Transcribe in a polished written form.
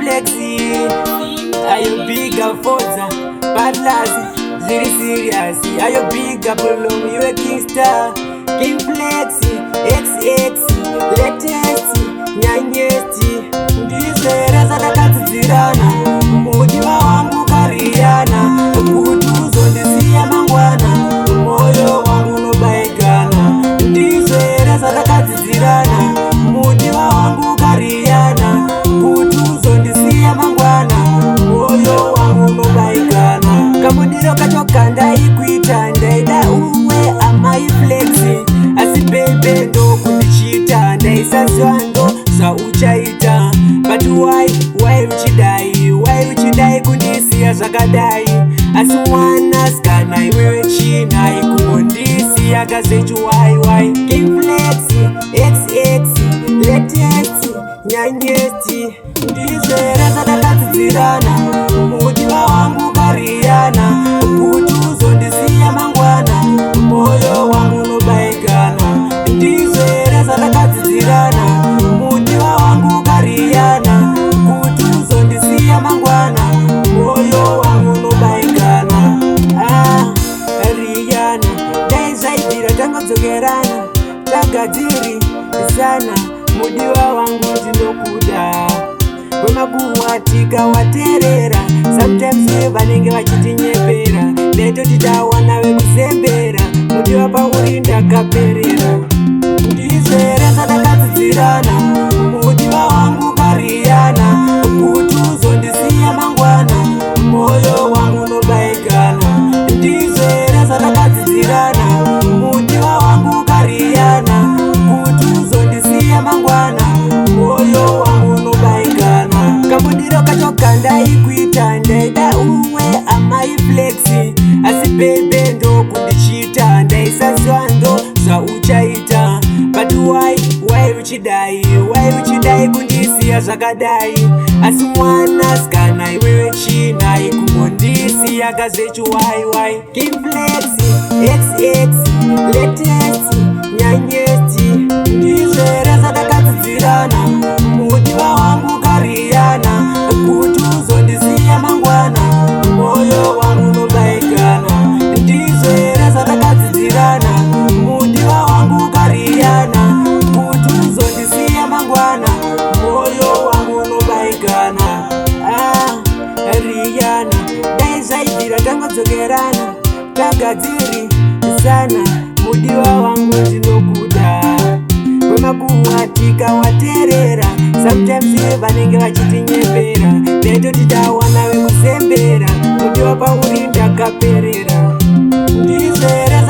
flexi. Ayo big forza, Atlas, very serious. Ayo big Apollo, you a king star. King flexi, XX, latest, nyanyesti. Ndizera zakatizirana, mudiwa wangu kariana. Kutuzo ndisiya mangwana, moyo wangu nobaigana. Ndizera zakatizirana, mudiwa wangu kariana. Kutuzo ndisiya mangwana, moyo wangu nobaigana. Kamudiro kachoka ndaikuita, ndaida uwe amai flexi. Asi baby ndo kundichita, ndaisazwa ndo sa uchaita. But why uchidai kundisiya zvakadai. Asi mwana skana iwewe china ikungondisiya kazechu why. King flexi, XX, latest, nyanyesti. Ndizera zakatizirana, mudiwa wangu kariana. Kutuzo ndisiya mangwana, moyo wangu nobaigana. Ndizera zakatizirana, mudiwa wangu kariana. Kutuzo ndisiya mangwana, moyo wangu nobaigana. Rihanna, daizaidira tangodzokerana. Tagadziri sana, mudiwa wangu ndinokuda. Wemakuwatika waterera, sometimes vanenge vachitinyepera. Ndaitoti tawana vekuzembera, mudiwa pauri ndakaperera. Ndizera zakatizirana, mudiwa wangu kariana. Kutuzo ndisiya mangwana, moyo wangu nobaigana. Ndizera zakatizirana, mudiwa wangu kariana. Kutuzo ndisiya mangwana, moyo wangu nobaigana. Kamudiro kachoka ndaikuita, ndaida uwe amai flexi. Asi baby ndo kundichita, ndaisazwa ndo sa uchaita. But why uchidai kundisiya zvakadai. Asi mwana skana iwewe china ikungondisiya kazechu why. King flexi, XX, latest, nyanyesti. Ndizera zakatizirana, mudiwa wangu kariana. Kutuzo ndisiya mangwana, moyo wangu nobaigana. Ndizera zakatizirana, mudiwa wangu kariana. Kutuzo ndisiya mangwana, moyo wangu nobaigana. Rihanna, daizaidira tangodzokerana. Tagadziri sana, mudiwa wangu ndinokuda. Wemakuwatika waterera, sometimes vanenge vachitinyepera. Ndaitoti tawana vekuzembera, mudiwa pauri ndakaperera. Ndizera